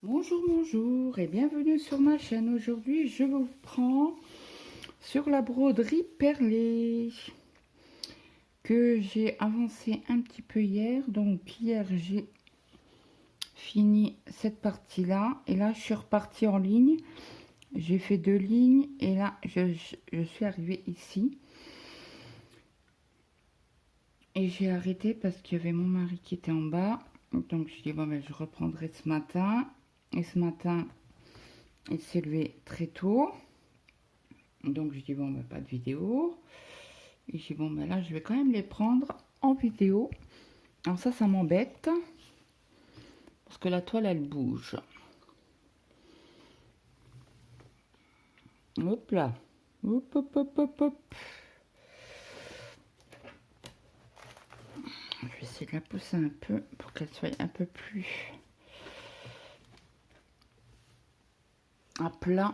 Bonjour, bonjour et bienvenue sur ma chaîne. Aujourd'hui, je vous prends sur la broderie perlée que j'ai avancé un petit peu hier. Donc hier, j'ai fini cette partie-là et là, je suis repartie en ligne. J'ai fait 2 lignes et là, je suis arrivée ici. Et j'ai arrêté parce qu'il y avait mon mari qui était en bas. Donc je dis bon ben je reprendrai ce matin. Et ce matin, il s'est levé très tôt. Donc je dis bon ben pas de vidéo. Et je dis bon ben là je vais quand même les prendre en vidéo. Alors ça m'embête. Parce que la toile elle bouge. Hop là. Hop hop hop hop hop. Je vais essayer de la pousser un peu pour qu'elle soit un peu plus à plat.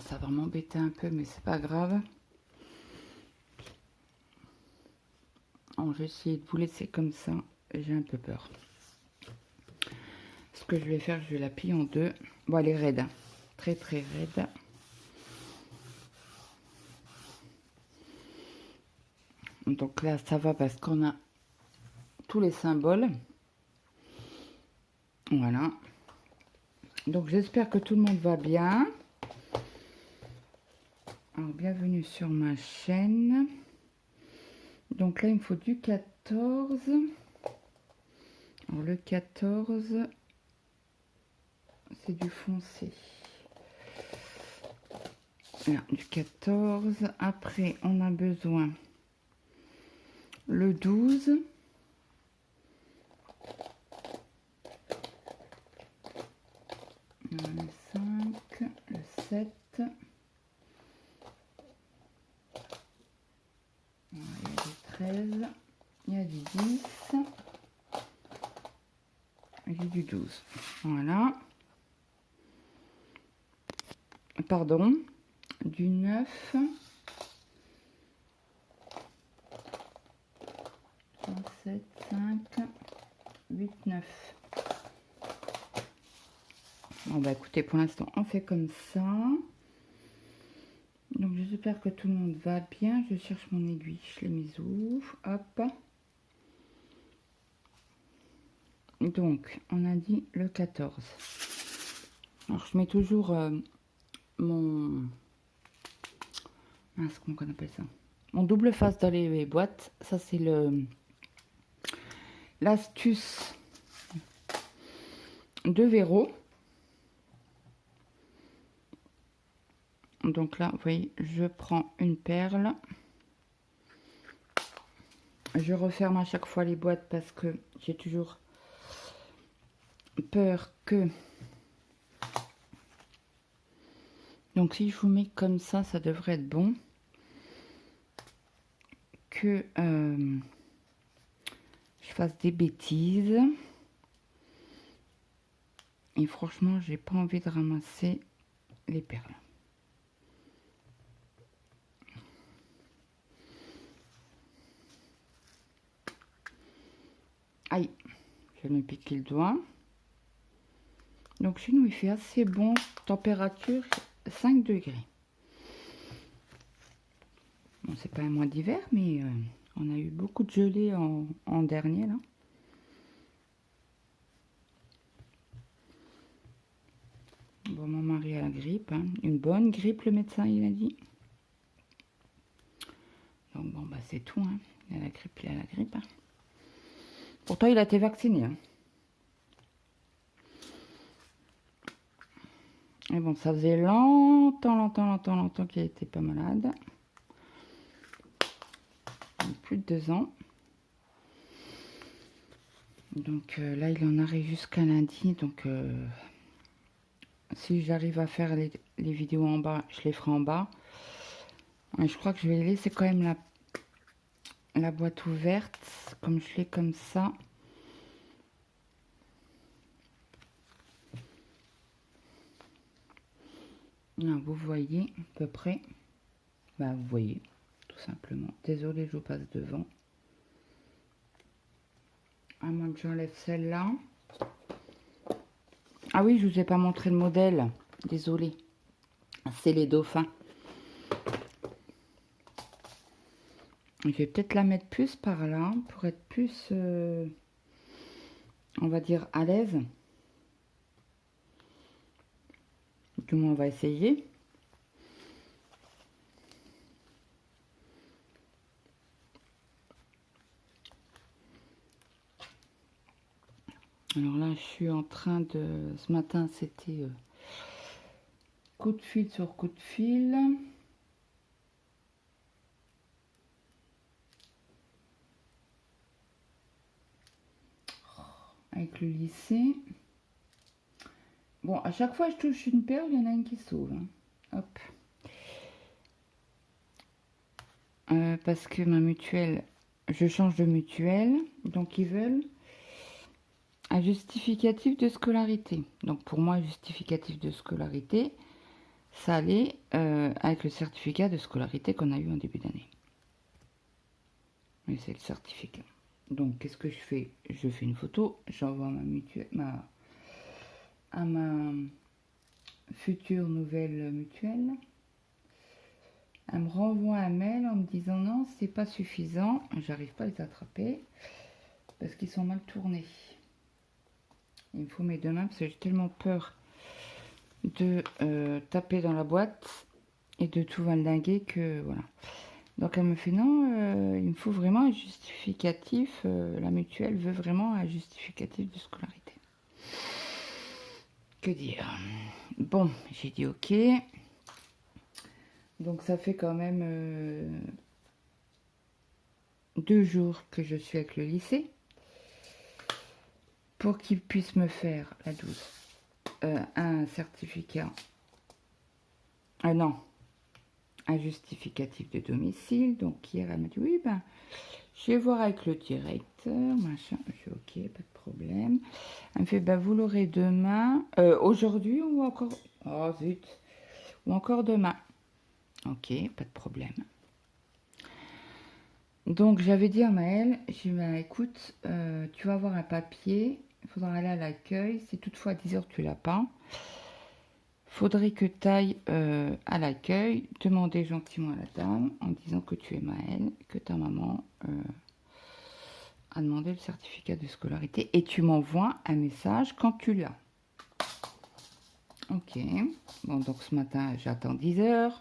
Ça va m'embêter un peu, mais c'est pas grave. Alors, j'ai essayé de vous laisser comme ça. J'ai un peu peur. Ce que je vais faire, je vais la plier en deux. Bon, elle est raide. Hein. Très très raide. Donc là, ça va parce qu'on a tous les symboles. Voilà. Donc j'espère que tout le monde va bien. Alors bienvenue sur ma chaîne. Donc là il me faut du 14. Alors le 14 c'est du foncé. Là, du 14. Après on a besoin le 12. Le 5, le 7. Il y a du 13, il y a du 10, il y a du 12. Voilà. Pardon, du 9, 3, 7, 5, 8, 9. Bon bah écoutez, pour l'instant on fait comme ça. Donc j'espère que tout le monde va bien. Je cherche mon aiguille, je l'ai mise où? Hop. Donc on a dit le 14. Alors je mets toujours mon... Mince, comment on appelle ça? Mon double face dans les boîtes. Ça c'est l'astuce de Véro. Donc là, vous voyez, je prends une perle. Je referme à chaque fois les boîtes parce que j'ai toujours peur que... Donc si je vous mets comme ça devrait être bon. Que je fasse des bêtises. Et franchement, j'ai pas envie de ramasser les perles. Aïe, je vais me piquer le doigt. Donc chez nous, il fait assez bon. Température 5 degrés. Bon, c'est pas un mois d'hiver, mais on a eu beaucoup de gelée en dernier, là. Bon, mon mari a la grippe. Hein. Une bonne grippe, le médecin, il a dit. Donc bon, bah c'est tout. Hein. Il a la grippe, il a la grippe. Hein. Pourtant, il a été vacciné. Hein. Et bon, ça faisait longtemps qu'il était pas malade. Plus de 2 ans. Donc là, il en arrive jusqu'à lundi. Donc si j'arrive à faire les vidéos en bas, je les ferai en bas. Et je crois que je vais laisser quand même la boîte ouverte, comme je l'ai comme ça. Là, vous voyez à peu près. Bah, vous voyez, tout simplement. Désolée, je vous passe devant. À moins que j'enlève celle-là. Ah oui, je vous ai pas montré le modèle. Désolée. C'est les dauphins. Je vais peut-être la mettre plus par là pour être plus, on va dire, à l'aise. Du moins, on va essayer. Alors là, je suis en train de... Ce matin, c'était coup de fil sur coup de fil. Avec le lycée. Bon, à chaque fois que je touche une perle, il y en a une qui sauve. Hein. Hop. Parce que ma mutuelle, je change de mutuelle. Donc, ils veulent un justificatif de scolarité. Donc, pour moi, justificatif de scolarité, ça allait avec le certificat de scolarité qu'on a eu en début d'année. Mais c'est le certificat. Donc, qu'est-ce que je fais? Je fais une photo, j'envoie ma mutuelle, à ma future nouvelle mutuelle. Elle me renvoie un mail en me disant non, c'est pas suffisant, j'arrive pas à les attraper parce qu'ils sont mal tournés. Il me faut mes deux mains parce que j'ai tellement peur de taper dans la boîte et de tout valdinguer que voilà. Donc elle me fait non, il me faut vraiment un justificatif, la mutuelle veut vraiment un justificatif de scolarité. Que dire? Bon, j'ai dit ok. Donc ça fait quand même 2 jours que je suis avec le lycée. Pour qu'ils puissent me faire, la 12, un certificat. Ah non, un justificatif de domicile. Donc hier, elle m'a dit, oui, ben, je vais voir avec le directeur, machin. Je suis ok, pas de problème. Elle me fait, ben, vous l'aurez demain, aujourd'hui ou encore, oh zut, ou encore demain. Ok, pas de problème. Donc j'avais dit à Maëlle, j'ai dit, ben, écoute, tu vas avoir un papier, il faudra aller à l'accueil, si toutefois à 10h tu l'as pas. Faudrait que tu ailles à l'accueil, demander gentiment à la dame en disant que tu es Maëlle, que ta maman a demandé le certificat de scolarité et tu m'envoies un message quand tu l'as. Ok, bon donc ce matin j'attends 10h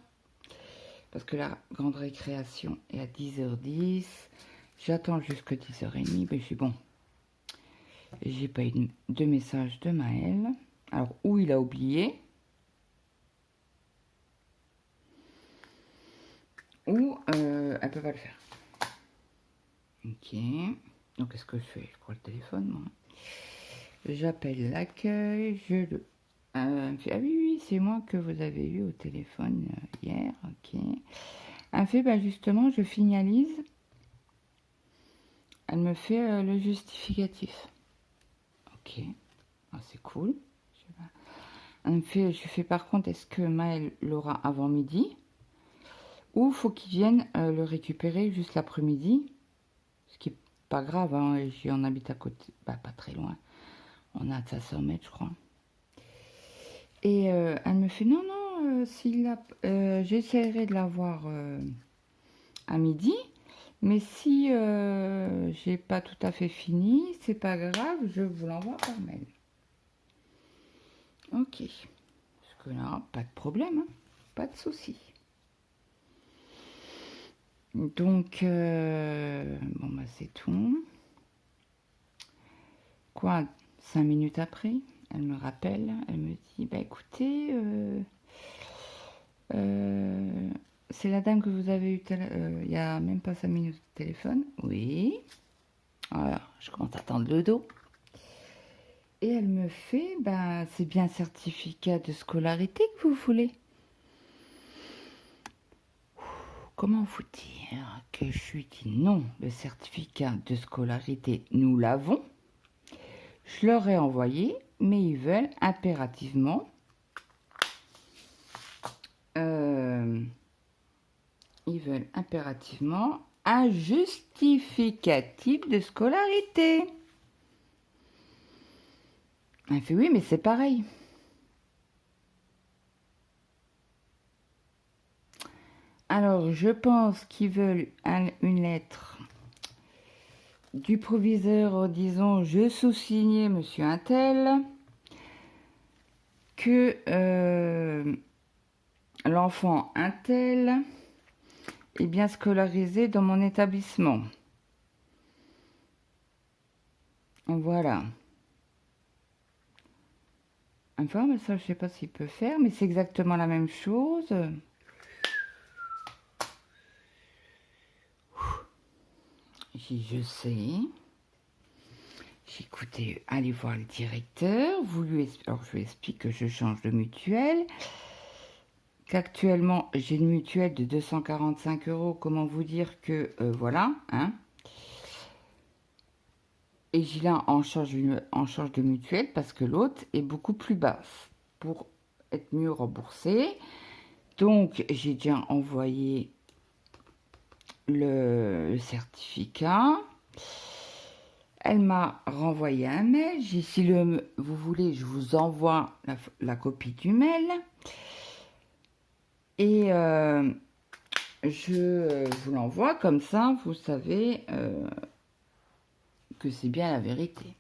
parce que la grande récréation est à 10h10. J'attends jusqu'à 10h30, mais je dis bon, j'ai pas eu de message de Maëlle. Alors où il a oublié, ou elle peut pas le faire. Ok, donc qu'est-ce que je fais? Je prends le téléphone, moi. J'appelle l'accueil, je le... elle me fait, ah oui, oui, c'est moi que vous avez eu au téléphone hier, ok. Elle me fait, bah justement, je finalise. Elle me fait le justificatif. Ok, ah, c'est cool. Elle me fait, je fais par contre, est-ce que Maëlle l'aura avant midi? Ou faut qu'il vienne le récupérer juste l'après-midi? Ce qui est pas grave, hein, j'en habite à côté, bah pas très loin. On a de 500 mètres, je crois. Et elle me fait, non, non, j'essaierai de l'avoir à midi. Mais si j'ai pas tout à fait fini, c'est pas grave, je vous l'envoie par mail. Ok. Parce que là, pas de problème, hein, pas de souci. Donc, bon, bah c'est tout. Quoi, 5 minutes après, elle me rappelle, elle me dit, bah écoutez, c'est la dame que vous avez eu il y a même pas 5 minutes au téléphone. Oui. Alors, je commence à tendre le dos. Et elle me fait, bah c'est bien certificat de scolarité que vous voulez. Comment vous dire que je lui dis non, le certificat de scolarité, nous l'avons. Je leur ai envoyé, mais ils veulent impérativement un justificatif de scolarité. Elle fait oui, mais c'est pareil. Alors, je pense qu'ils veulent une lettre du proviseur, disons, je sous-signais monsieur Untel, que l'enfant Untel est bien scolarisé dans mon établissement. Voilà. Enfin, mais ça, je sais pas s'il peut faire, mais c'est exactement la même chose. Je sais. J'ai écouté, allez voir le directeur. Alors, je lui explique que je change de mutuelle. Qu'actuellement, j'ai une mutuelle de 245 €. Comment vous dire que, voilà, hein. Et Gilin en change de mutuelle parce que l'autre est beaucoup plus basse pour être mieux remboursé. Donc, j'ai déjà envoyé le certificat. Elle m'a renvoyé un mail. Si vous voulez, je vous envoie la copie du mail. Et je vous l'envoie comme ça, vous savez que c'est bien la vérité.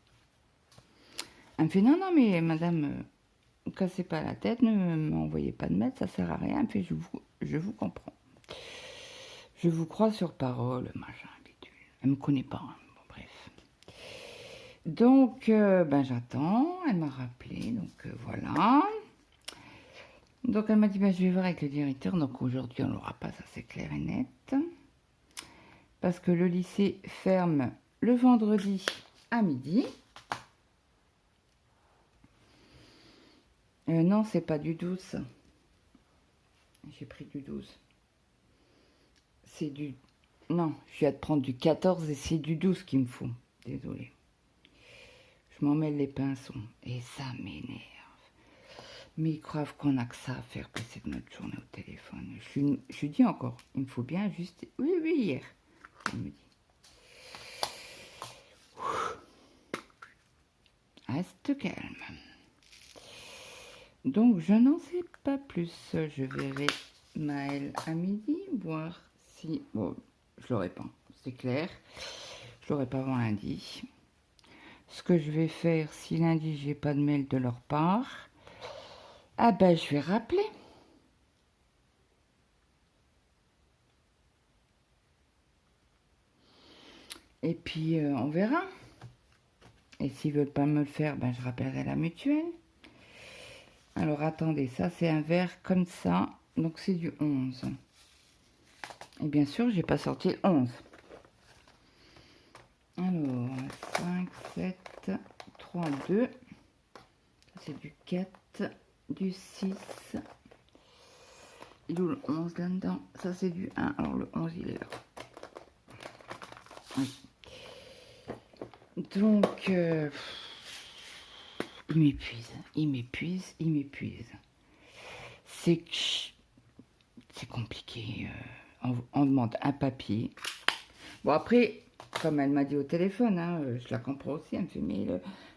Elle me fait non, non, mais madame, ne cassez pas la tête, ne m'envoyez pas de mail, ça sert à rien. Elle me fait je vous comprends. Je vous crois sur parole, machin, bidule. Elle me connaît pas, hein. Bon, bref. Donc, ben j'attends. Elle m'a rappelé, donc voilà. Donc elle m'a dit, ben, je vais voir avec le directeur. Donc aujourd'hui, on l'aura pas, ça c'est clair et net. Parce que le lycée ferme le vendredi à midi. Non, c'est pas du 12. J'ai pris du 12. C'est du... Non, je viens de prendre du 14 et c'est du 12 qu'il me faut. Désolée. Je m'en mêle les pinceaux. Et ça m'énerve. Mais ils croient qu'on a que ça à faire passer de notre journée au téléphone. Je dis encore, il me faut bien ajuster. Oui, oui, hier. Il me dit. Reste calme. Donc, je n'en sais pas plus. Je verrai Maëlle à midi, voir si... Bon, je l'aurai pas, c'est clair. Je l'aurai pas avant lundi. Ce que je vais faire, si lundi, j'ai pas de mail de leur part, ah ben, je vais rappeler. Et puis, on verra. Et s'ils veulent pas me le faire, ben, je rappellerai la mutuelle. Alors, attendez, ça, c'est un verre comme ça. Donc, c'est du 11. Et bien sûr, j'ai pas sorti le 11. Alors, 5, 7, 3, 2. C'est du 4, du 6. Il est où le 11 là-dedans? Ça, c'est du 1. Alors, le 11, il est là. Oui. Donc, il m'épuise, il m'épuise, il m'épuise. C'est compliqué. On demande un papier. Bon, après, comme elle m'a dit au téléphone, hein, je la comprends aussi. Elle me fait, mais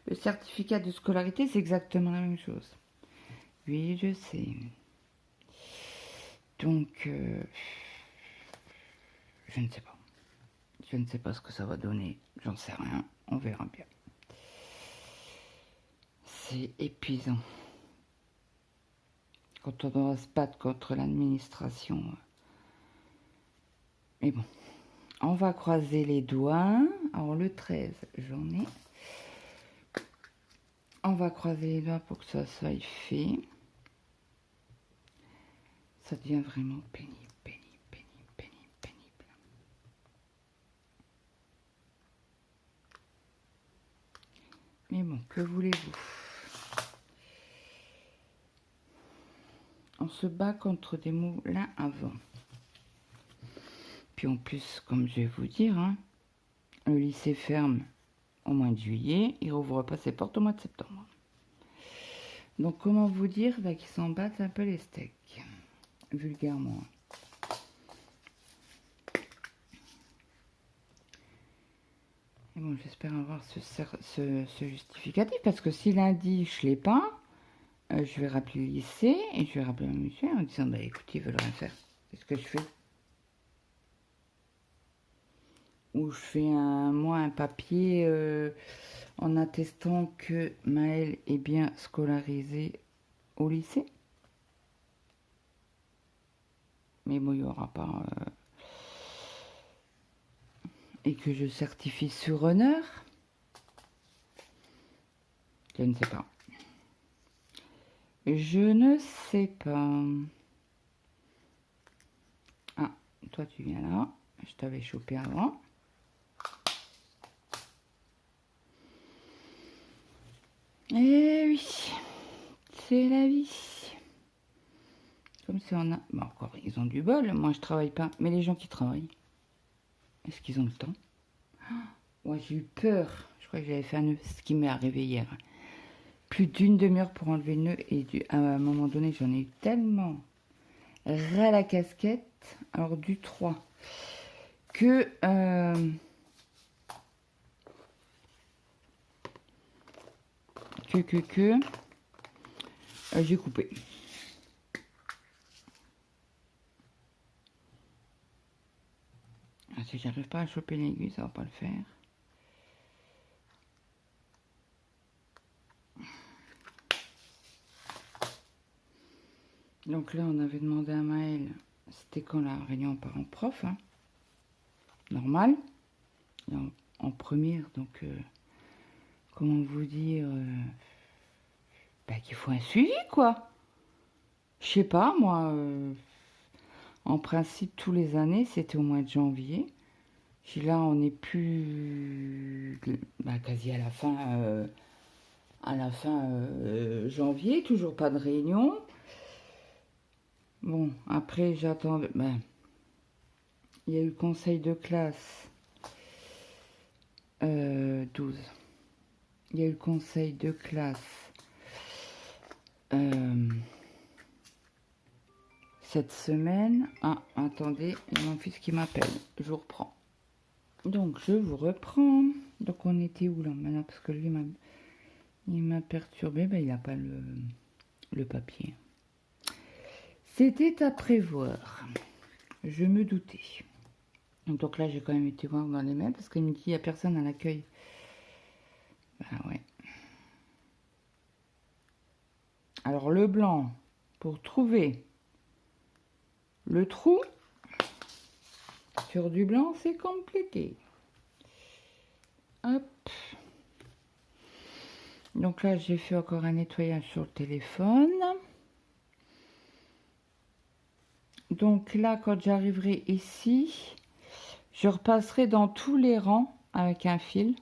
le certificat de scolarité, c'est exactement la même chose. Oui, je sais. Donc, je ne sais pas. Je ne sais pas ce que ça va donner. J'en sais rien. On verra bien. C'est épuisant. Quand on doit se battre contre l'administration. Mais bon. On va croiser les doigts. Alors, le 13, j'en ai. On va croiser les doigts pour que ça soit fait. Ça devient vraiment pénible, pénible, pénible, pénible, pénible. Mais bon, que voulez-vous? On se bat contre des moulins à vent. Puis en plus, comme je vais vous dire, hein, le lycée ferme au mois de juillet. Il rouvre pas ses portes au mois de septembre. Donc comment vous dire bah, qu'ils s'en battent un peu les steaks, vulgairement. Et bon, j'espère avoir ce justificatif, parce que si lundi je l'ai pas, je vais rappeler le lycée et je vais rappeler ma mutuelle en disant, bah écoute, ils veulent rien faire. Qu'est-ce que je fais? Ou je fais moi un papier en attestant que Maëlle est bien scolarisée au lycée. Mais bon, il n'y aura pas... et que je certifie sur honneur. Je ne sais pas. Je ne sais pas. Ah, toi tu viens là. Je t'avais chopé avant. Eh oui, c'est la vie. Comme si on a... Bon, encore, ils ont du bol. Moi, je travaille pas. Mais les gens qui travaillent, est-ce qu'ils ont le temps? Ouais, j'ai eu peur. Je crois que j'avais fait un nœud. C'est ce qui m'est arrivé hier. Plus d'une demi-heure pour enlever le nœud. Et à un moment donné, j'en ai eu tellement ras la casquette. Alors, du 3. Que... j'ai coupé. Ah, si j'arrive pas à choper l'aiguille, ça va pas le faire. Donc là, on avait demandé à Maëlle, c'était quand la réunion parents-prof, hein, normal, en première, donc comment vous dire, bah, qu'il faut un suivi, quoi. Je sais pas, moi, en principe, tous les années, c'était au mois de janvier. Puis là, on n'est plus bah, quasi à la fin janvier, toujours pas de réunion. Bon, après, j'attends... Ben, il y a eu le conseil de classe 12. Il y a eu le conseil de classe cette semaine. Ah, attendez, il y a mon fils qui m'appelle. Je vous reprends. Donc, je vous reprends. Donc, on était où là maintenant? Parce que lui, il m'a perturbé. Ben, il n'a pas le papier. C'était à prévoir. Je me doutais. Donc là, j'ai quand même été voir dans les mails parce qu'il me dit il n'y a personne à l'accueil. Ben ouais. Alors le blanc, pour trouver le trou sur du blanc, c'est compliqué. Hop. Donc là, j'ai fait encore un nettoyage sur le téléphone. Donc là, quand j'arriverai ici, je repasserai dans tous les rangs avec un fil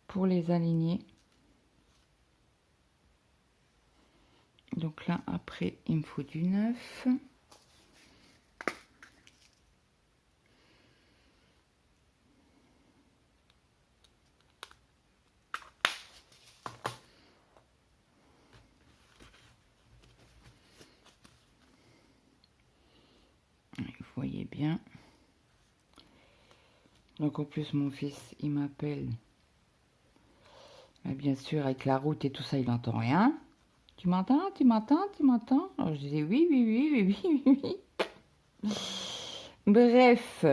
pour les aligner. Donc là, après, il me faut du neuf. Vous voyez bien. Donc en plus, mon fils, il m'appelle. Bien sûr, avec la route et tout ça, il n'entend rien. Tu m'entends? Tu m'entends? Tu m'entends? Alors je dis oui, oui, oui, oui, oui, oui. Bref.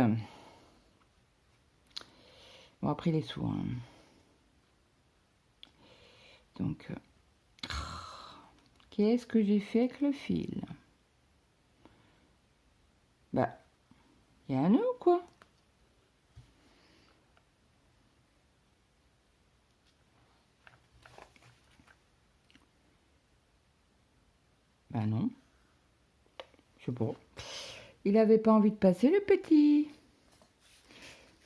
Bon, après les sous. Hein. Donc, qu'est-ce que j'ai fait avec le fil? Bah, il y a un nœud ou quoi? Bah non. Je sais pas. Il avait pas envie de passer le petit.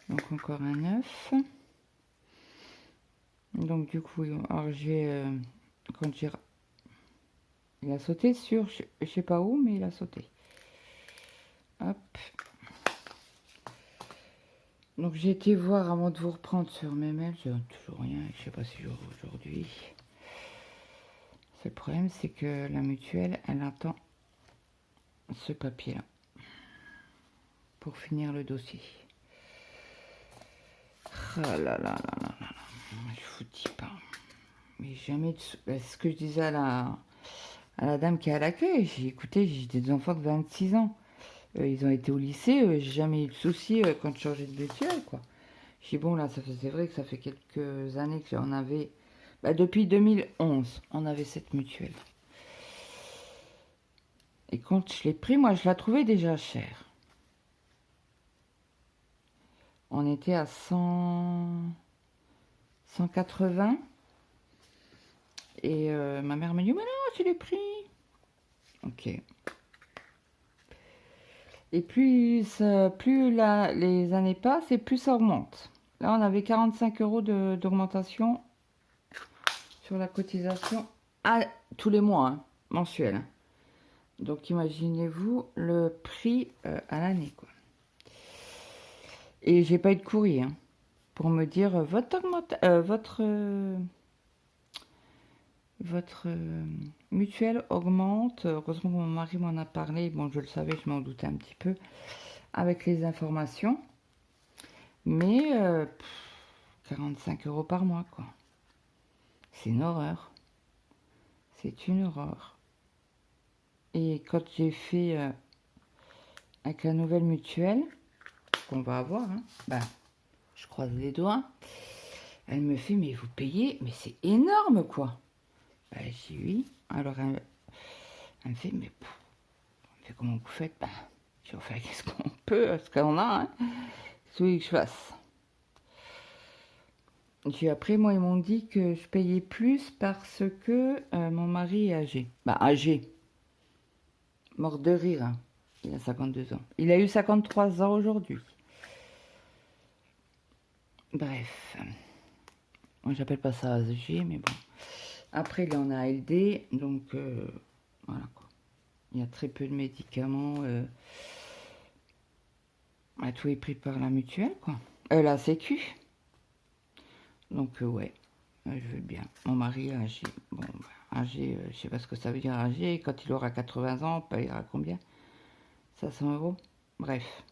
Donc encore un 9. Donc du coup, alors j'ai... quand j'ai... Il a sauté sur... Je sais pas où, mais il a sauté. Hop. Donc j'ai été voir avant de vous reprendre sur mes mails. J'ai toujours rien. Je sais pas si j'aurai aujourd'hui. Le problème, c'est que la mutuelle, elle attend ce papier-là pour finir le dossier. Ah là là là là là. Je vous dis pas. Mais jamais de... C'est ce que je disais à la dame qui est à l'accueil. J'ai écouté, j'ai des enfants de 26 ans. Ils ont été au lycée, j'ai jamais eu de soucis quand je changeais de mutuelle, quoi. J'ai dit, bon, là, c'est vrai que ça fait quelques années que j'en avais... Bah, depuis 2011, on avait cette mutuelle. Et quand je l'ai pris, moi, je la trouvais déjà chère. On était à 180. Et ma mère m'a dit, mais non, c'est les prix. Ok. Et plus les années passent, et plus ça augmente. Là, on avait 45 € d'augmentation sur la cotisation tous les mois, hein, mensuel. Donc, imaginez-vous le prix à l'année, quoi. Et j'ai pas eu de courrier hein, pour me dire votre mutuelle augmente. Heureusement que mon mari m'en a parlé. Bon, je le savais, je m'en doutais un petit peu avec les informations. Mais 45 € par mois, quoi. C'est une horreur. C'est une horreur. Et quand j'ai fait avec la nouvelle mutuelle qu'on va avoir, hein, bah, je croise les doigts, elle me fait, mais vous payez, mais c'est énorme, quoi. Bah, j'ai dit oui. Alors, elle me fait, mais comment vous faites? Bah, je vais faire qu'est-ce qu'on peut, ce qu'on a, hein. C'est ce que je fasse. Puis après, moi, ils m'ont dit que je payais plus parce que mon mari est âgé. Bah, âgé. Mort de rire, hein. Il a 52 ans. Il a eu 53 ans aujourd'hui. Bref. Moi, j'appelle pas ça âgé, mais bon. Après, il en a ALD, donc voilà, quoi. Il y a très peu de médicaments. Tout est pris par la mutuelle, quoi. La Sécu. Donc, ouais, je veux bien. Mon mari est âgé. Bon, bah, âgé, je sais pas ce que ça veut dire âgé. Quand il aura 80 ans, on payera combien? 500 €. Bref.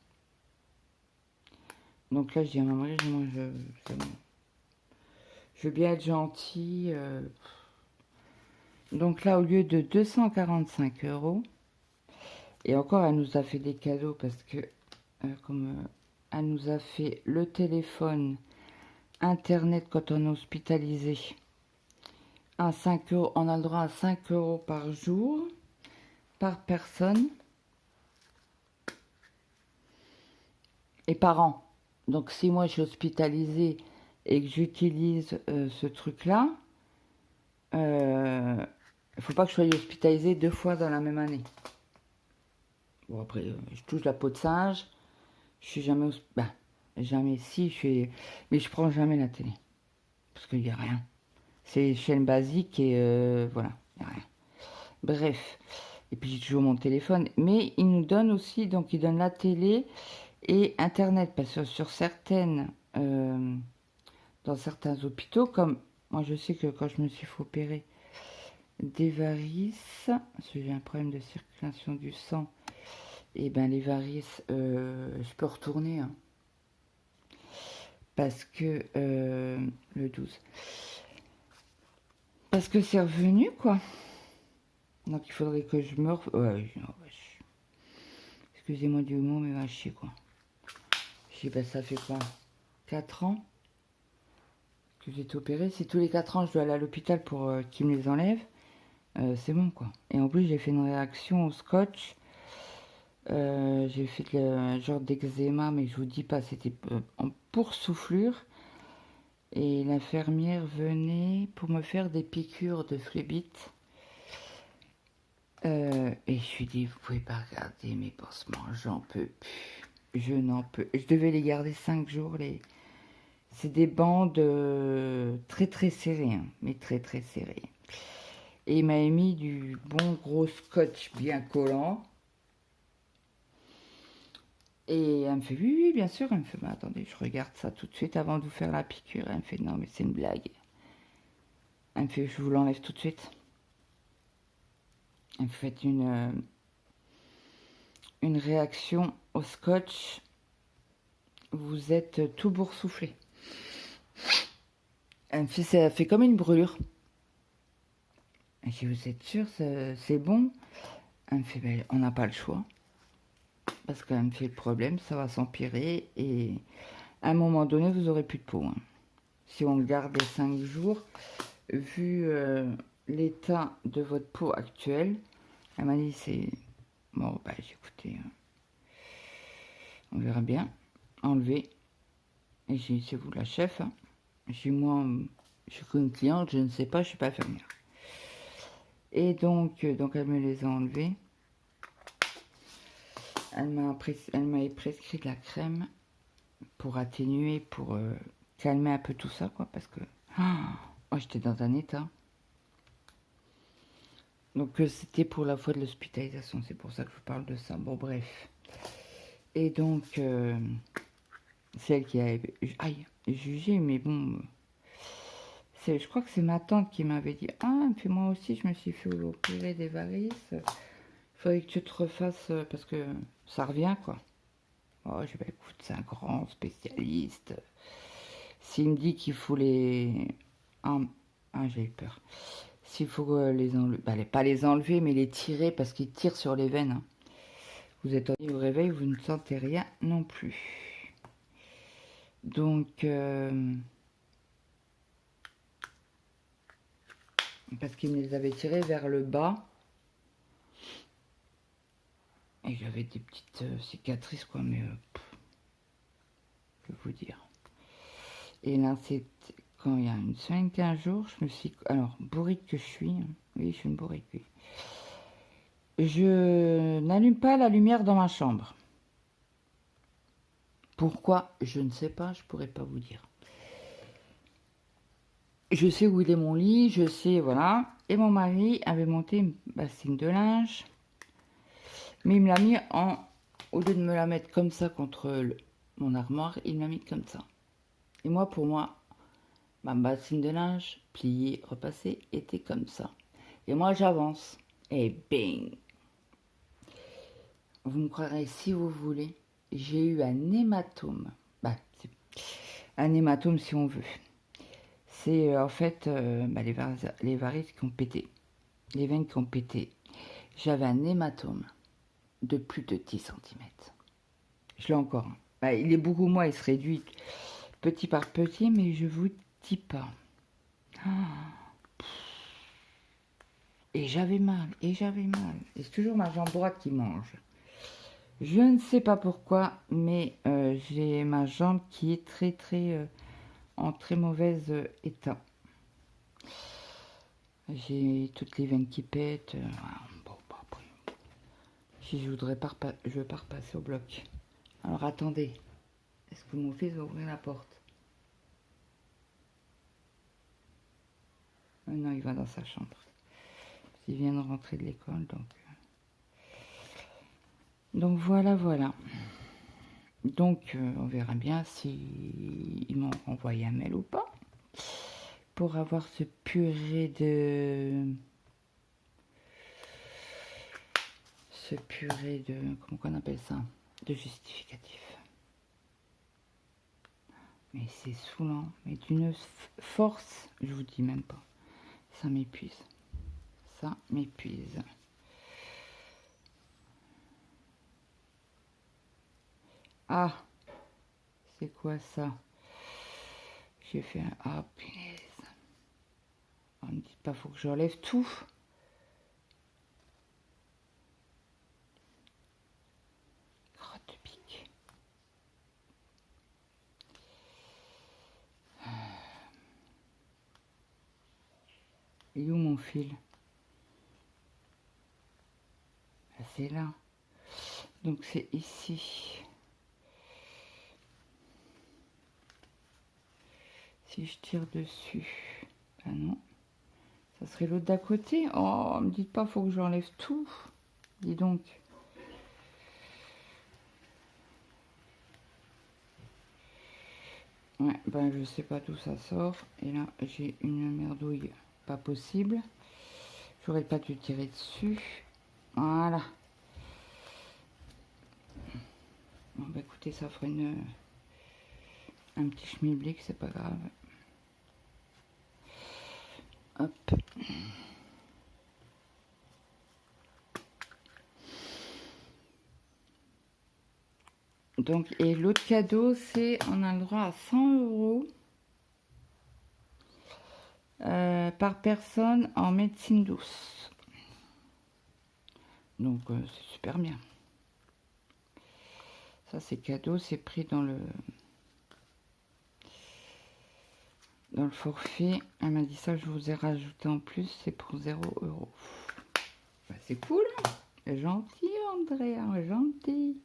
Donc là, je dis à mon mari, moi, je veux bien être gentil. Donc là, au lieu de 245 €, et encore, elle nous a fait des cadeaux parce que, comme elle nous a fait le téléphone, Internet quand on est hospitalisé, à 5 €, on a le droit à 5 € par jour, par personne et par an. Donc si moi je suis hospitalisée et que j'utilise ce truc-là, il ne faut pas que je sois hospitalisée 2 fois dans la même année. Bon, après, je touche la peau de singe. Je suis jamais... jamais si, je suis... Mais je prends jamais la télé. Parce qu'il n'y a rien. C'est chaîne basique et voilà, il n'y a rien. Bref. Et puis j'ai toujours mon téléphone. Mais il nous donne aussi, donc il donne la télé et Internet. Parce que sur certaines... dans certains hôpitaux, comme... Moi, je sais que quand je me suis fait opérer des varices, parce que j'ai un problème de circulation du sang, et ben les varices, je peux retourner, hein, parce que le 12, parce que c'est revenu, quoi. Donc il faudrait que je me excusez-moi du mot, mais va chier, quoi. Je sais pas, ça fait quoi, 4 ans que j'ai été opérée. Si tous les 4 ans je dois aller à l'hôpital pour qu'ils me les enlèvent, c'est bon, quoi. Et en plus j'ai fait une réaction au scotch. J'ai fait le genre d'eczéma, mais je vous dis pas, c'était en boursouflure. Et l'infirmière venait pour me faire des piqûres de phlébite. Et je lui dis, vous pouvez pas regarder mes pansements, j'en peux plus. Je n'en peux. Je devais les garder 5 jours. C'est des bandes très très serrées, hein, mais très très serrées. Et il m'a mis du bon gros scotch bien collant. Et elle me fait, oui, oui, bien sûr. Elle me fait, bah, attendez, je regarde ça tout de suite avant de vous faire la piqûre. Elle me fait, non, mais c'est une blague. Elle me fait, je vous l'enlève tout de suite. Elle me fait une réaction au scotch. Vous êtes tout boursouflé. Elle me fait, ça fait comme une brûlure. Et je dis, vous êtes sûr, c'est bon? Elle me fait, ben, on n'a pas le choix. Parce qu'elle me fait le problème, ça va s'empirer et à un moment donné, vous aurez plus de peau. Hein. Si on le garde les 5 jours, vu l'état de votre peau actuelle, elle m'a dit, c'est... Bon, bah écoutez, on verra bien. Enlever. Et j'ai dit, c'est vous la chef. Hein. J'ai dit, moi, je suis qu'une cliente, je ne sais pas, je suis pas infirmière. Et donc elle me les a enlevés. Elle m'avait prescrit de la crème pour atténuer, pour calmer un peu tout ça, quoi, parce que oh, j'étais dans un état. Donc c'était pour la fois de l'hospitalisation, c'est pour ça que je vous parle de ça. Bon, bref. Et donc, celle qui a jugé, mais bon, je crois que c'est ma tante qui m'avait dit, ah, puis moi aussi, je me suis fait opérer des varices. Il faudrait que tu te refasses, parce que ça revient, quoi. Oh, je vais écoute, c'est un grand spécialiste. S'il me dit qu'il faut les... Ah, j'ai eu peur. S'il faut les enlever, bah, pas les enlever, mais les tirer, parce qu'ils tirent sur les veines. Hein. Vous êtes au réveil, vous ne sentez rien non plus. Donc, parce qu'il me les avait tirés vers le bas. Et j'avais des petites cicatrices, quoi, mais je vais vous dire. Et là, c'est quand il y a une semaine, 15 jours, je me suis... Alors, bourrique que je suis, hein. Oui, je suis une bourrique, oui. Je n'allume pas la lumière dans ma chambre. Pourquoi? Je ne sais pas, je pourrais pas vous dire. Je sais où il est mon lit, je sais, voilà. Et mon mari avait monté une bassine de linge. Mais il me l'a mis en... Au lieu de me la mettre comme ça contre mon armoire, il m'a mis comme ça. Et moi, pour moi, ma bassine de linge, pliée, repassée, était comme ça. Et moi, j'avance. Et bing! Vous me croirez si vous voulez, j'ai eu un hématome. Bah, un hématome si on veut. C'est en fait bah, les varices qui ont pété. Les veines qui ont pété. J'avais un hématome de plus de 10 cm. Je l'ai encore. Hein. Bah, il est beaucoup moins, il se réduit petit par petit, mais je vous dis pas. Et j'avais mal, et j'avais mal. Et c'est toujours ma jambe droite qui mange. Je ne sais pas pourquoi, mais j'ai ma jambe qui est en très mauvais état. J'ai toutes les veines qui pètent. Bon, bah, après, si je voudrais pas, je veux pas repasser au bloc. Alors attendez, est-ce que mon fils va ouvrir la porte? Non, il va dans sa chambre. Il vient de rentrer de l'école, donc... Donc voilà, voilà. Donc on verra bien si ils m'ont envoyé un mail ou pas. Pour avoir ce purée de... Comment qu'on appelle ça? De justificatif. Mais c'est saoulant. Mais d'une force, je vous dis même pas. Ça m'épuise. Ça m'épuise. Ah, c'est quoi ça? J'ai fait un... Ah, punaise. On ne dit pas, faut que j'enlève tout. Crotte de pique. Et où mon fil? Ah, c'est là. Donc c'est ici. Si je tire dessus. Ah non. Ça serait l'autre d'à côté. Oh, me dites pas, faut que j'enlève tout. Dis donc. Ouais, ben je sais pas d'où ça sort. Et là, j'ai une merdouille pas possible. J'aurais pas dû tirer dessus. Voilà. Bon, bah écoutez, ça ferait un petit schmilblick, c'est pas grave. Donc, et l'autre cadeau, c'est on a le droit à 100 euros par personne en médecine douce. Donc, c'est super bien. Ça, c'est cadeau, c'est pris dans le forfait. Elle m'a dit ça, je vous ai rajouté en plus, c'est pour 0 euros. Bah, c'est cool. Gentil, Andrea, gentil.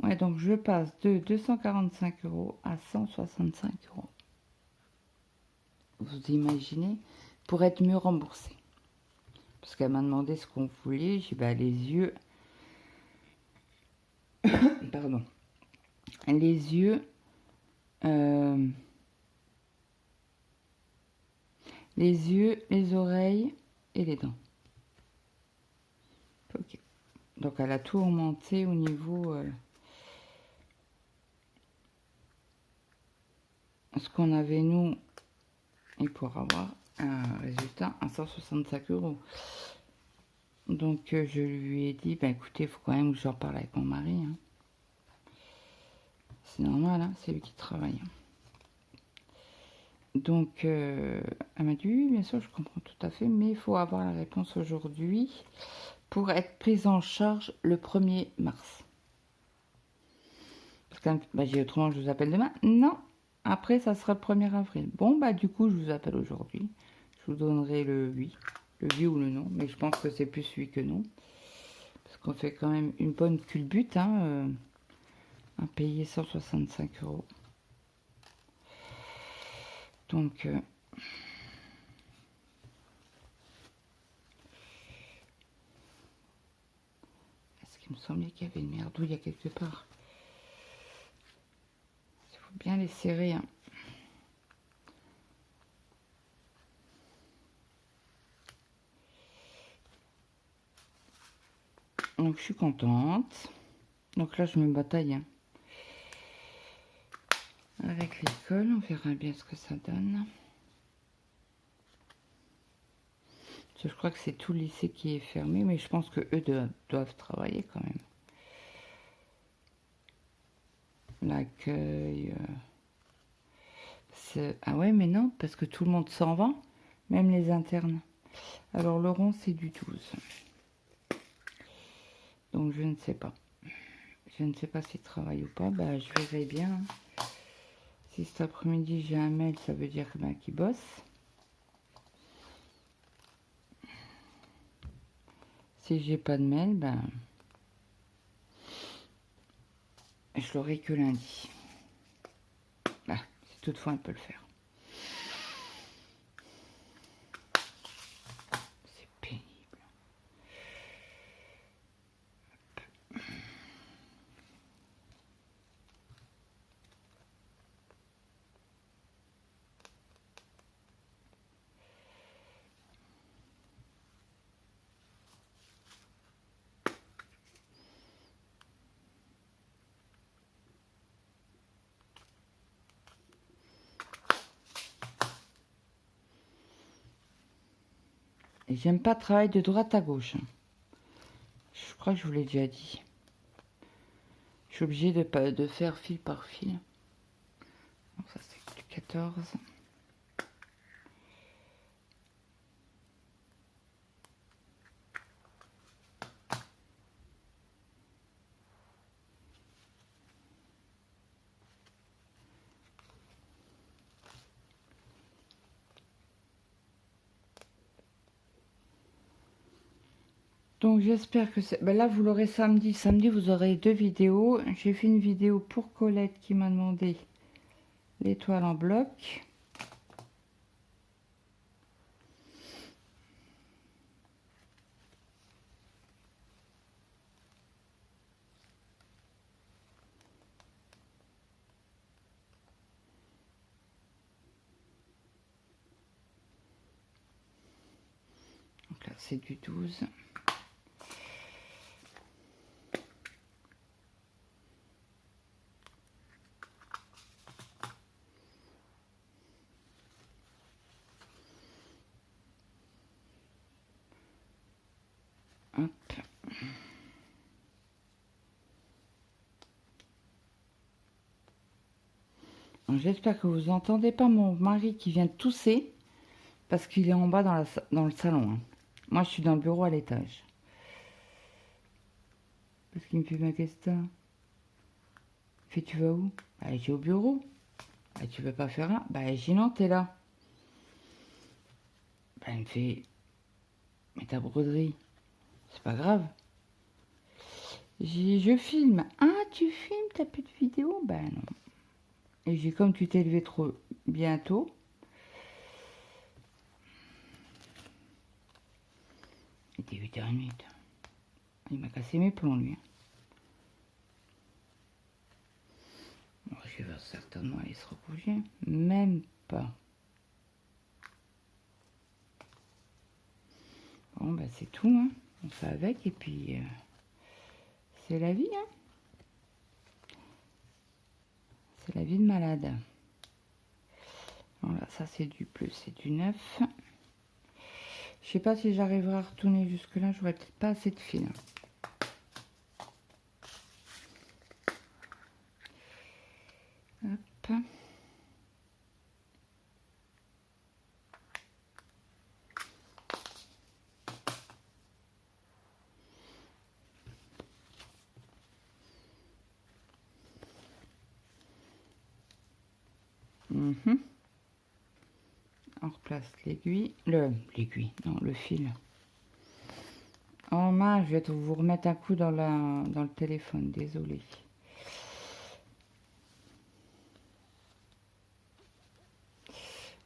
Ouais, donc je passe de 245 euros à 165 euros. Vous imaginez, pour être mieux remboursé. Parce qu'elle m'a demandé ce qu'on voulait. J'ai dit, bah, les yeux. Pardon. Les yeux. Les yeux, les oreilles et les dents. Ok. Donc elle a tout augmenté au niveau. Ce qu'on avait nous. Et pour avoir un résultat à 165 euros. Donc je lui ai dit, bah écoutez, il faut quand même que j'en parle avec mon mari. Hein. C'est normal, hein, c'est lui qui travaille. Donc elle m'a dit, oui, bien sûr, je comprends tout à fait, mais il faut avoir la réponse aujourd'hui pour être prise en charge le 1er mars. Parce que bah, j'ai autrement, je vous appelle demain. Non, après, ça sera le 1er avril. Bon, bah du coup, je vous appelle aujourd'hui. Je vous donnerai le oui. Le oui ou le non, mais je pense que c'est plus oui que non. Parce qu'on fait quand même une bonne culbute, hein, à payer 165 euros. Donc, est-ce qu'il me semblait qu'il y avait une merdouille à quelque part? Il faut bien les serrer, hein. Donc, je suis contente. Donc là, je me bataille, hein. Avec l'école, on verra bien ce que ça donne. Je crois que c'est tout le lycée qui est fermé, mais je pense que eux doivent travailler quand même. L'accueil. Ah ouais, mais non, parce que tout le monde s'en va, même les internes. Alors Laurent, c'est du 12. Donc je ne sais pas. Je ne sais pas s'il travaille ou pas. Bah, je verrai bien. Si cet après-midi j'ai un mail, ça veut dire qu'il bosse. Si j'ai pas de mail, ben je l'aurai que lundi. Ah, si toutefois elle peut le faire. C'est pénible. Et j'aime pas travailler de droite à gauche. Je crois que je vous l'ai déjà dit. Je suis obligée de faire fil par fil. Donc ça c'est du 14. Donc j'espère que c'est... Ben là vous l'aurez samedi. Samedi vous aurez 2 vidéos. J'ai fait une vidéo pour Colette qui m'a demandé l'étoile en bloc. Donc là c'est du 12. Hop. J'espère que vous entendez pas mon mari qui vient de tousser parce qu'il est en bas dans le salon. Hein. Moi, je suis dans le bureau à l'étage. Parce qu'il me fait ma question. Il fait, tu vas où? Bah, j'ai au bureau. Bah, tu veux pas faire un? Bah, j'ai non, t'es là. Bah, il me fait, mais ta broderie, c'est pas grave. Je filme. Ah, tu filmes, t'as plus de vidéo? Bah non. Et j'ai comme tu t'es levé trop bientôt. Il était 8h30. Il m'a cassé mes plombs, lui. Bon, je vais certainement aller se recoucher. Même pas. Bon, bah c'est tout, hein. On fait avec et puis... c'est la vie, hein. C'est la vie de malade. Voilà, ça c'est du plus, c'est du neuf. Je sais pas si j'arriverai à retourner jusque là, j'aurais peut-être pas assez de fil. Hop. On replace l'aiguille, non, le fil. Oh mince, je vais vous remettre un coup dans le téléphone, désolé.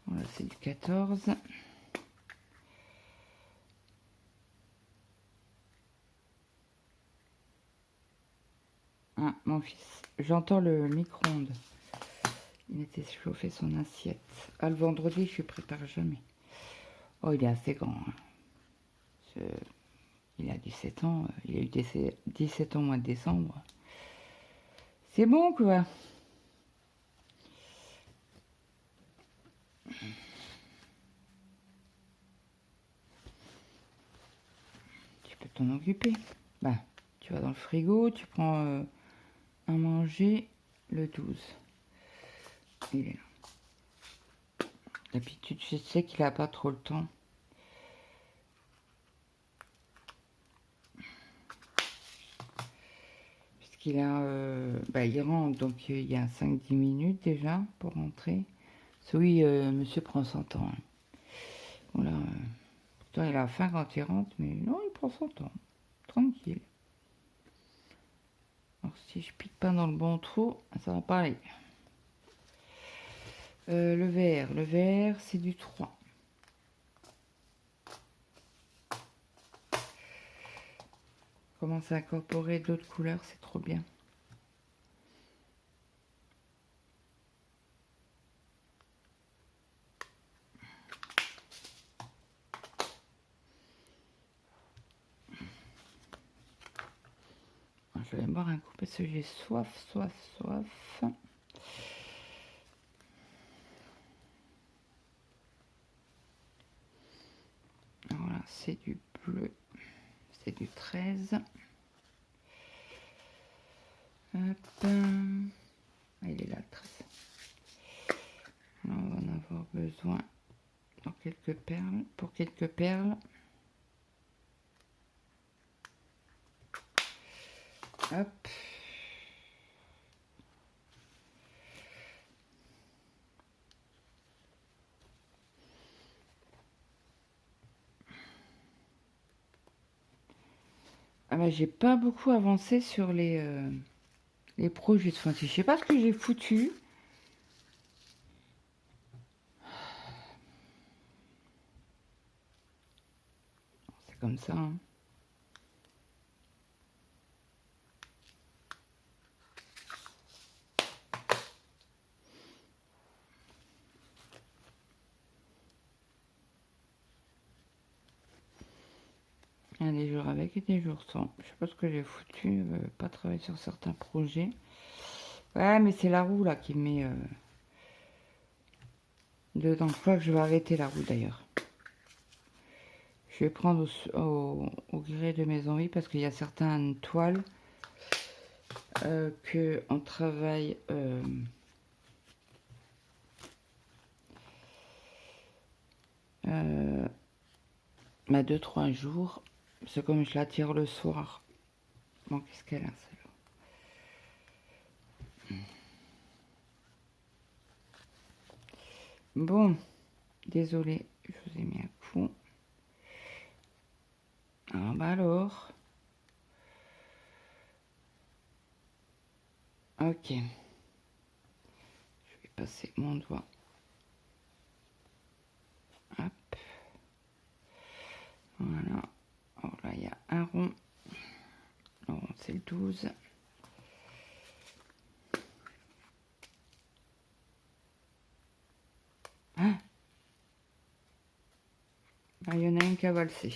Voilà, c'est du 14. Ah, mon fils, j'entends le micro-ondes. Il était chauffé son assiette. Ah, le vendredi, je ne prépare jamais. Oh, il est assez grand. Hein. Il a 17 ans. Il a eu 17 ans au mois de décembre. C'est bon, quoi. Tu peux t'en occuper. Bah, tu vas dans le frigo, tu prends à manger le 12. Il est là. D'habitude, je sais qu'il n'a pas trop le temps. Puisqu'il a... il rentre, donc il y a 5-10 minutes déjà pour rentrer. Oui, monsieur prend son temps. Hein. Voilà. Pourtant, il a faim quand il rentre, mais non, il prend son temps. Tranquille. Alors, si je pique pas dans le bon trou, ça va pas aller. Le vert, c'est du 3. Commencer à incorporer d'autres couleurs, c'est trop bien. Je vais boire un coup parce que j'ai soif. Voilà, c'est du bleu. C'est du 13. Hop. Il est là, le 13. Là, on va en avoir besoin pour quelques perles. Hop. Ah bah, j'ai pas beaucoup avancé sur les projets de fois-ci. Je sais pas ce que j'ai foutu. C'est comme ça. Hein. Il y a des jours avec et des jours sans. Je sais pas ce que j'ai foutu. Pas travailler sur certains projets. Ouais, mais c'est la roue là qui met dedans. Je crois que je vais arrêter la roue d'ailleurs. Je vais prendre au gré de mes envies parce qu'il y a certaines toiles que on travaille Bah 2-3 jours. C'est comme je la tire le soir. Bon, qu'est-ce qu'elle a celle-là? Bon, désolé, je vous ai mis un coup. Ah bah alors. Ok. Je vais passer mon doigt. Hop. Voilà. Alors là, il y a un rond. Le rond, c'est le 12. Ah, il y en a une qui a valsé.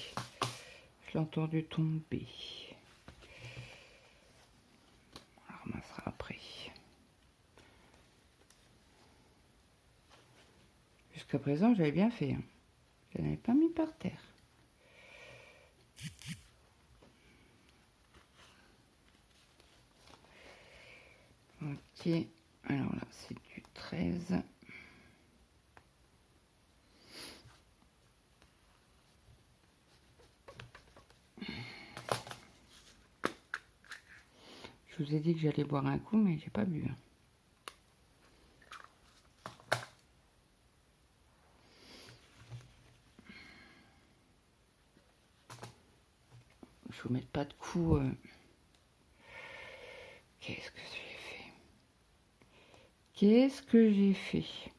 Je l'ai entendu tomber. On la ramassera après. Jusqu'à présent, j'avais bien fait. Hein. Je n'avais pas mis par terre. Ok. Alors là, c'est du 13. Je vous ai dit que j'allais boire un coup, mais j'ai pas bu. Hein. Je vous mets pas de coups. Qu'est-ce que j'ai fait? Qu'est-ce que j'ai fait?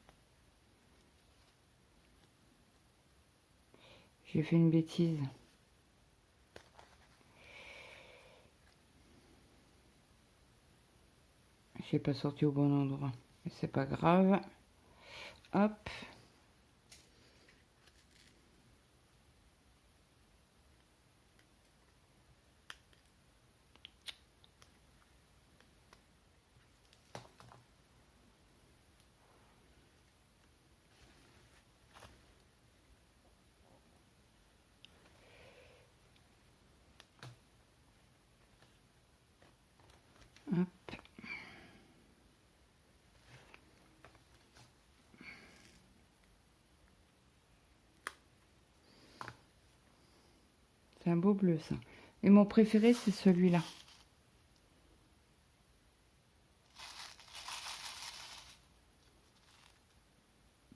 J'ai fait une bêtise. J'ai pas sorti au bon endroit. Mais c'est pas grave. Hop. Hop. C'est un beau bleu ça. Et mon préféré c'est celui-là.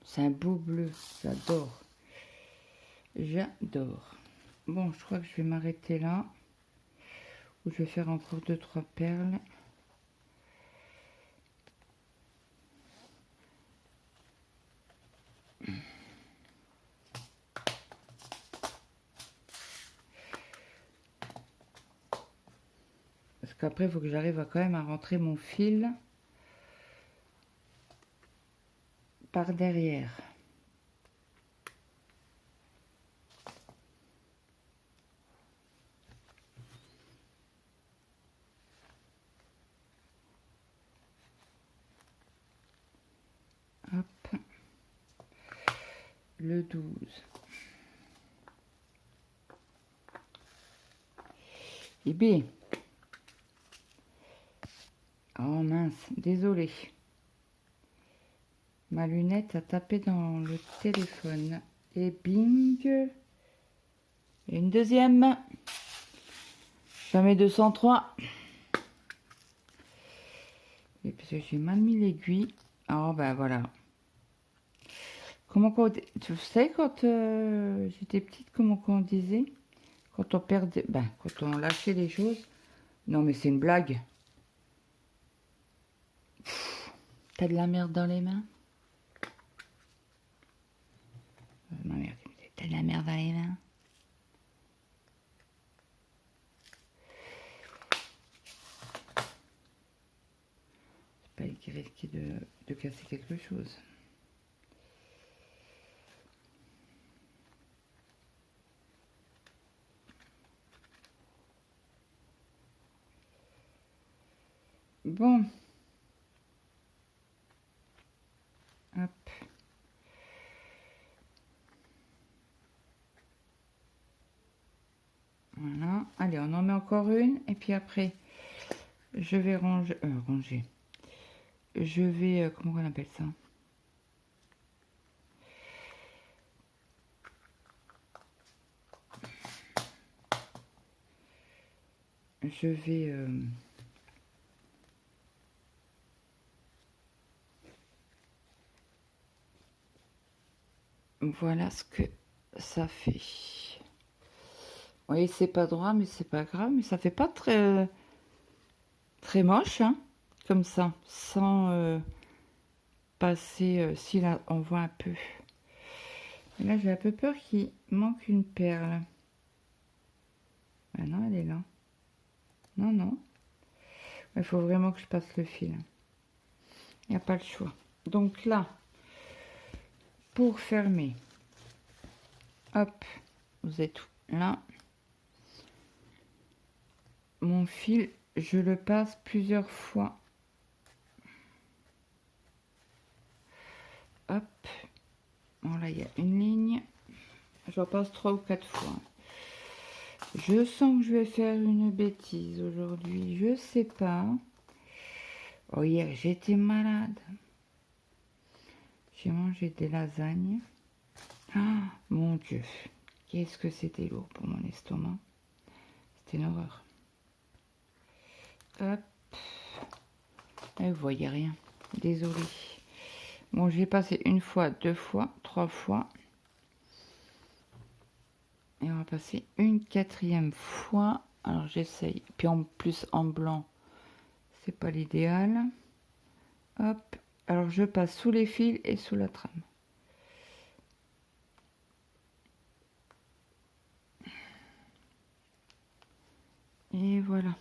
C'est un beau bleu. J'adore. J'adore. Bon, je crois que je vais m'arrêter là. Ou je vais faire encore 2-3 perles. Parce qu'après, il faut que j'arrive à quand même à rentrer mon fil par derrière. Hop. Le 12. Et bien. Oh mince, désolé. Ma lunette a tapé dans le téléphone. Et bing. Et une deuxième. Jamais 203. Et parce que j'ai mal mis l'aiguille. Oh ben voilà. Comment qu'on... Tu sais quand j'étais petite, comment qu'on disait? Quand on perdait... Ben, quand on lâchait les choses. Non mais c'est une blague. T'as de la merde dans les mains? Ma mère qui me disait, t'as de la merde dans les mains? C'est pas elle qui risquait de casser quelque chose. Bon. Hop. Voilà. Allez, on en met encore une. Et puis après, je vais ranger... ranger. Je vais... comment on appelle ça? je vais voilà ce que ça fait. Oui, c'est pas droit, mais c'est pas grave. Mais ça fait pas très très moche, hein, comme ça, sans passer. Si là, on voit un peu. Et là, j'ai un peu peur qu'il manque une perle. Ben non, elle est là. Non, non. Il faut vraiment que je passe le fil. Il n'y a pas le choix. Donc là, pour fermer, hop, vous êtes là. Mon fil, je le passe plusieurs fois. Hop. Bon, là, il y a une ligne. Je repasse 3 ou 4 fois. Je sens que je vais faire une bêtise aujourd'hui. Je sais pas. Oh, hier, j'étais malade. J'ai mangé des lasagnes. Ah, mon Dieu. Qu'est-ce que c'était lourd pour mon estomac. C'était une horreur. Hop. Et vous voyez rien. Désolée. Bon, j'ai passé une fois, 2 fois, 3 fois. Et on va passer une 4e fois. Alors j'essaye. Puis en plus en blanc, c'est pas l'idéal. Hop. Alors je passe sous les fils et sous la trame. Et voilà.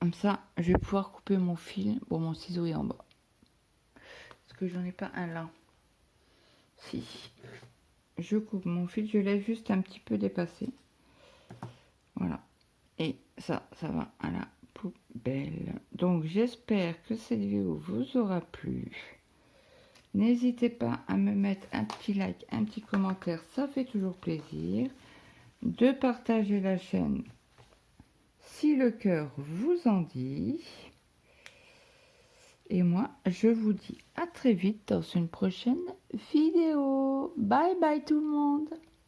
Comme ça, je vais pouvoir couper mon fil. Bon, mon ciseau est en bas. Parce que j'en ai pas un là. Si. Je coupe mon fil, je laisse juste un petit peu dépasser. Voilà. Et ça va à la poubelle. Donc, j'espère que cette vidéo vous aura plu. N'hésitez pas à me mettre un petit like, un petit commentaire, ça fait toujours plaisir. De partager la chaîne si le cœur vous en dit. Et moi, je vous dis à très vite dans une prochaine vidéo. Bye bye tout le monde.